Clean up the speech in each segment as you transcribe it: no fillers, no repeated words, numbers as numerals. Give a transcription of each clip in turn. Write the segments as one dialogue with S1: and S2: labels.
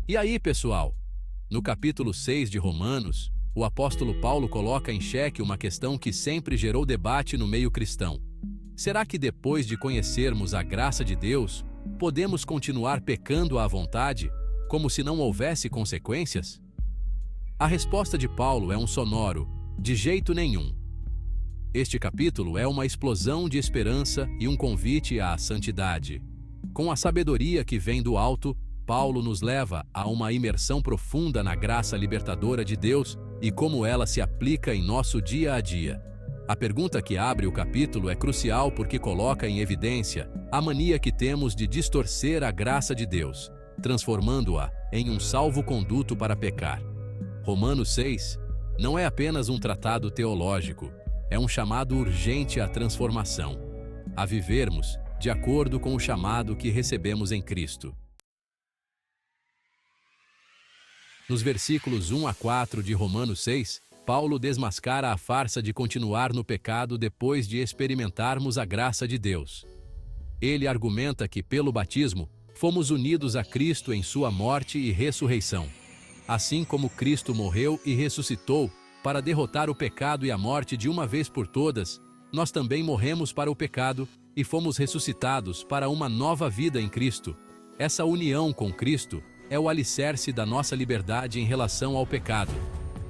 S1: E aí, pessoal? No capítulo 6 de Romanos, o apóstolo Paulo coloca em xeque uma questão que sempre gerou debate no meio cristão. Será que depois de conhecermos a graça de Deus, podemos continuar pecando à vontade, como se não houvesse consequências? A resposta de Paulo é um sonoro: de jeito nenhum. Este capítulo é uma explosão de esperança e um convite à santidade. Com a sabedoria que vem do alto, Paulo nos leva a uma imersão profunda na graça libertadora de Deus e como ela se aplica em nosso dia a dia. A pergunta que abre o capítulo é crucial porque coloca em evidência a mania que temos de distorcer a graça de Deus, transformando-a em um salvo-conduto para pecar. Romanos 6 não é apenas um tratado teológico, é um chamado urgente à transformação, a vivermos de acordo com o chamado que recebemos em Cristo. Nos versículos 1 a 4 de Romanos 6, Paulo desmascara a farsa de continuar no pecado depois de experimentarmos a graça de Deus. Ele argumenta que, pelo batismo, fomos unidos a Cristo em sua morte e ressurreição. Assim como Cristo morreu e ressuscitou para derrotar o pecado e a morte de uma vez por todas, nós também morremos para o pecado e fomos ressuscitados para uma nova vida em Cristo. Essa união com Cristo é o alicerce da nossa liberdade em relação ao pecado.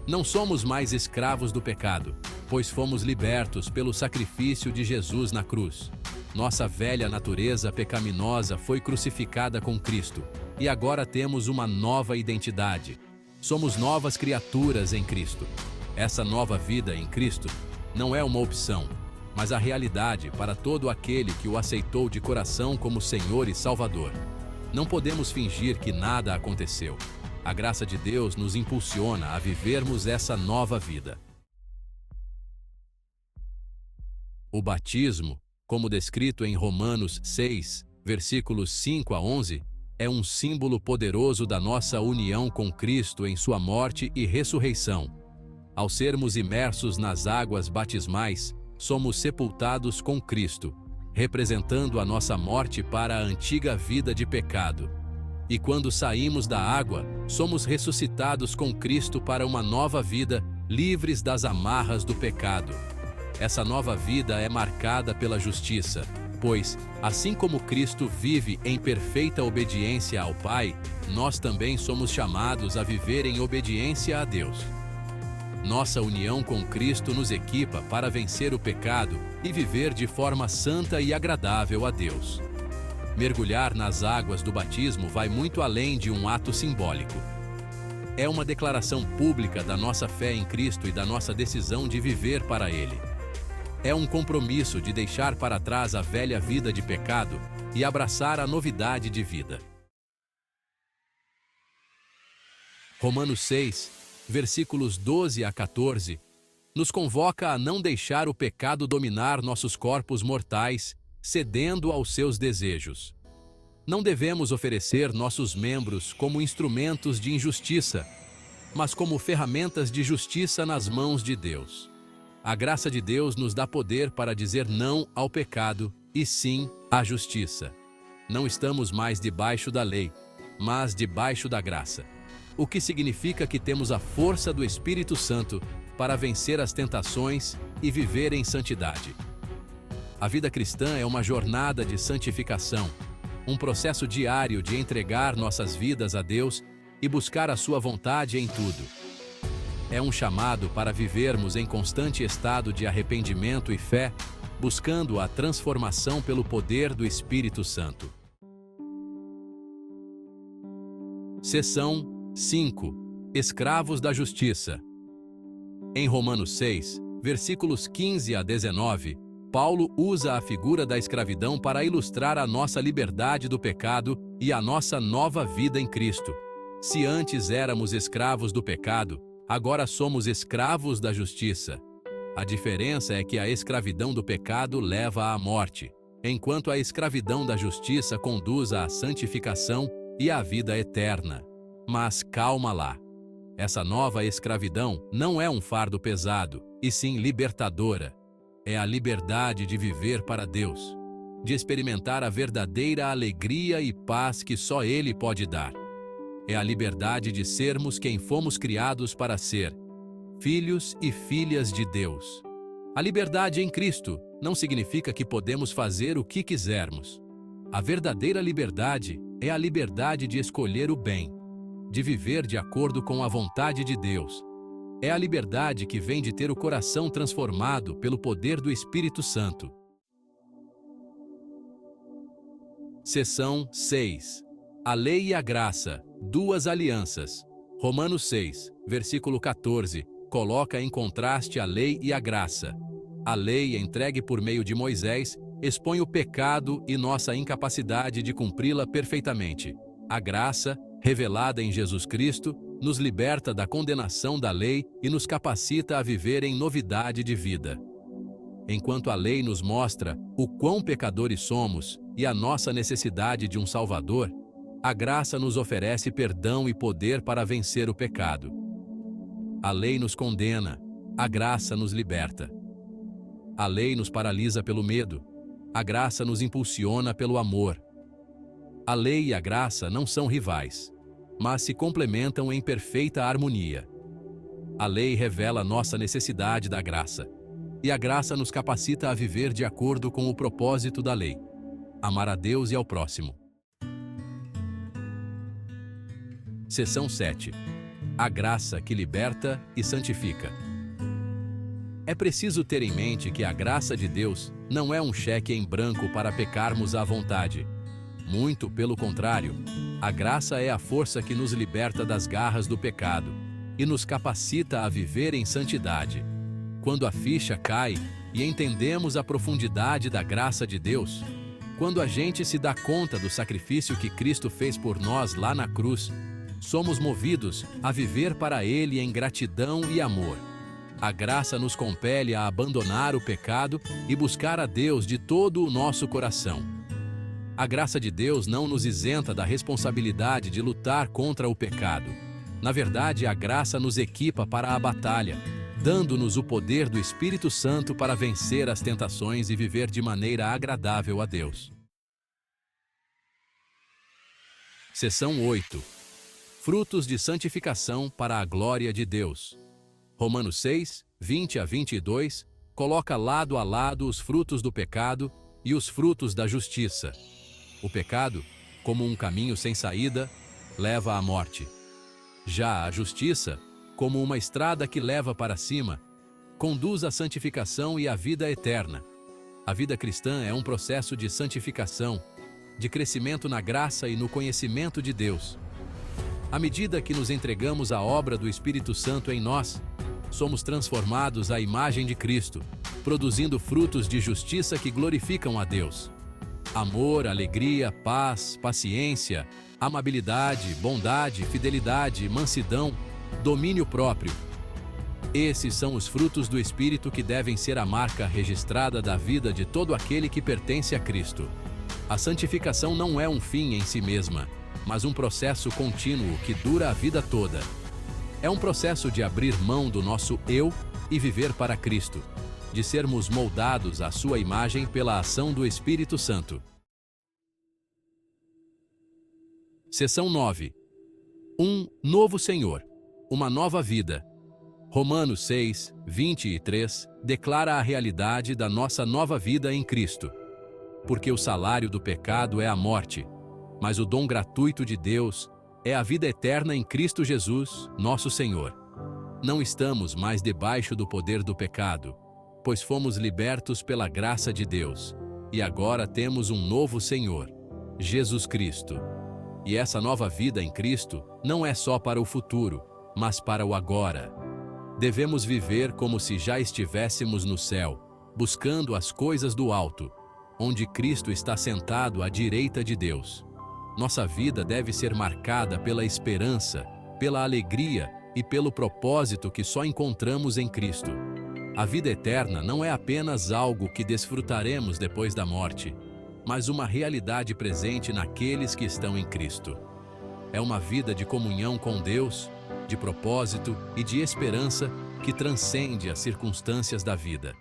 S1: Não somos mais escravos do pecado, pois fomos libertos pelo sacrifício de Jesus na cruz. Nossa velha natureza pecaminosa foi crucificada com Cristo, e agora temos uma nova identidade. Somos novas criaturas em Cristo. Essa nova vida em Cristo não é uma opção, mas a realidade para todo aquele que o aceitou de coração como Senhor e Salvador. Não podemos fingir que nada aconteceu. A graça de Deus nos impulsiona a vivermos essa nova vida. O batismo, como descrito em Romanos 6, versículos 5 a 11, é um símbolo poderoso da nossa união com Cristo em sua morte e ressurreição. Ao sermos imersos nas águas batismais, somos sepultados com Cristo, representando a nossa morte para a antiga vida de pecado. E quando saímos da água, somos ressuscitados com Cristo para uma nova vida, livres das amarras do pecado. Essa nova vida é marcada pela justiça, pois, assim como Cristo vive em perfeita obediência ao Pai, nós também somos chamados a viver em obediência a Deus. Nossa união com Cristo nos equipa para vencer o pecado e viver de forma santa e agradável a Deus. Mergulhar nas águas do batismo vai muito além de um ato simbólico. É uma declaração pública da nossa fé em Cristo e da nossa decisão de viver para Ele. É um compromisso de deixar para trás a velha vida de pecado e abraçar a novidade de vida. Romanos 6, versículos 12 a 14, nos convoca a não deixar o pecado dominar nossos corpos mortais, cedendo aos seus desejos. Não devemos oferecer nossos membros como instrumentos de injustiça, mas como ferramentas de justiça nas mãos de Deus. A graça de Deus nos dá poder para dizer não ao pecado e sim à justiça. Não estamos mais debaixo da lei, mas debaixo da graça. O que significa que temos a força do Espírito Santo para vencer as tentações e viver em santidade. A vida cristã é uma jornada de santificação, um processo diário de entregar nossas vidas a Deus e buscar a sua vontade em tudo. É um chamado para vivermos em constante estado de arrependimento e fé, buscando a transformação pelo poder do Espírito Santo. Seção 5. Escravos da Justiça. Em Romanos 6, versículos 15 a 19, Paulo usa a figura da escravidão para ilustrar a nossa liberdade do pecado e a nossa nova vida em Cristo. Se antes éramos escravos do pecado, agora somos escravos da justiça. A diferença é que a escravidão do pecado leva à morte, enquanto a escravidão da justiça conduz à santificação e à vida eterna. Mas calma lá. Essa nova escravidão não é um fardo pesado, e sim libertadora. É a liberdade de viver para Deus. de experimentar a verdadeira alegria e paz que só Ele pode dar. É a liberdade de sermos quem fomos criados para ser, filhos e filhas de Deus. A liberdade em Cristo não significa que podemos fazer o que quisermos. A verdadeira liberdade é a liberdade de escolher o bem, de viver de acordo com a vontade de Deus. É a liberdade que vem de ter o coração transformado pelo poder do Espírito Santo. Seção 6. A lei e a graça, duas alianças. Romanos 6, versículo 14, coloca em contraste a lei e a graça. A lei, entregue por meio de Moisés, expõe o pecado e nossa incapacidade de cumpri-la perfeitamente. A graça, revelada em Jesus Cristo, nos liberta da condenação da lei e nos capacita a viver em novidade de vida. Enquanto a lei nos mostra o quão pecadores somos e a nossa necessidade de um Salvador, a graça nos oferece perdão e poder para vencer o pecado. A lei nos condena, a graça nos liberta. A lei nos paralisa pelo medo, a graça nos impulsiona pelo amor. A lei e a graça não são rivais, mas se complementam em perfeita harmonia. A lei revela nossa necessidade da graça, e a graça nos capacita a viver de acordo com o propósito da lei: amar a Deus e ao próximo. Seção 7. A graça que liberta e santifica. É preciso ter em mente que a graça de Deus não é um cheque em branco para pecarmos à vontade. Muito pelo contrário, a graça é a força que nos liberta das garras do pecado e nos capacita a viver em santidade. Quando a ficha cai e entendemos a profundidade da graça de Deus, quando a gente se dá conta do sacrifício que Cristo fez por nós lá na cruz, somos movidos a viver para Ele em gratidão e amor. A graça nos compele a abandonar o pecado e buscar a Deus de todo o nosso coração. A graça de Deus não nos isenta da responsabilidade de lutar contra o pecado. Na verdade, a graça nos equipa para a batalha, dando-nos o poder do Espírito Santo para vencer as tentações e viver de maneira agradável a Deus. Seção 8. Frutos de santificação para a glória de Deus. Romanos 6, 20 a 22, coloca lado a lado os frutos do pecado e os frutos da justiça. O pecado, como um caminho sem saída, leva à morte. Já a justiça, como uma estrada que leva para cima, conduz à santificação e à vida eterna. A vida cristã é um processo de santificação, de crescimento na graça e no conhecimento de Deus. À medida que nos entregamos à obra do Espírito Santo em nós, somos transformados à imagem de Cristo, produzindo frutos de justiça que glorificam a Deus. Amor, alegria, paz, paciência, amabilidade, bondade, fidelidade, mansidão, domínio próprio. Esses são os frutos do Espírito que devem ser a marca registrada da vida de todo aquele que pertence a Cristo. A santificação não é um fim em si mesma, mas um processo contínuo que dura a vida toda. É um processo de abrir mão do nosso eu e viver para Cristo, de sermos moldados à sua imagem pela ação do Espírito Santo. Seção 9. Um novo Senhor, uma nova vida. Romanos 6, 23 declara a realidade da nossa nova vida em Cristo. Porque o salário do pecado é a morte, mas o dom gratuito de Deus é a vida eterna em Cristo Jesus, nosso Senhor. Não estamos mais debaixo do poder do pecado, pois fomos libertos pela graça de Deus, e agora temos um novo Senhor, Jesus Cristo. E essa nova vida em Cristo não é só para o futuro, mas para o agora. Devemos viver como se já estivéssemos no céu, buscando as coisas do alto, onde Cristo está sentado à direita de Deus. Nossa vida deve ser marcada pela esperança, pela alegria e pelo propósito que só encontramos em Cristo. A vida eterna não é apenas algo que desfrutaremos depois da morte, mas uma realidade presente naqueles que estão em Cristo. É uma vida de comunhão com Deus, de propósito e de esperança que transcende as circunstâncias da vida.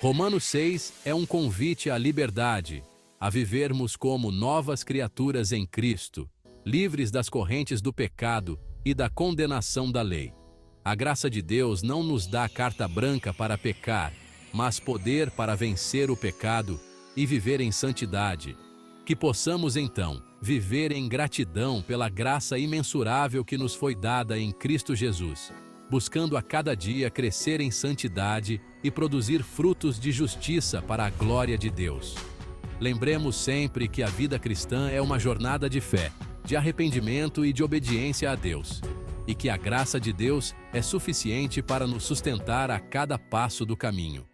S1: Romanos 6 é um convite à liberdade, a vivermos como novas criaturas em Cristo, livres das correntes do pecado e da condenação da lei. A graça de Deus não nos dá carta branca para pecar, mas poder para vencer o pecado e viver em santidade. Que possamos, então, viver em gratidão pela graça imensurável que nos foi dada em Cristo Jesus, buscando a cada dia crescer em santidade e produzir frutos de justiça para a glória de Deus. Lembremos sempre que a vida cristã é uma jornada de fé, de arrependimento e de obediência a Deus, e que a graça de Deus é suficiente para nos sustentar a cada passo do caminho.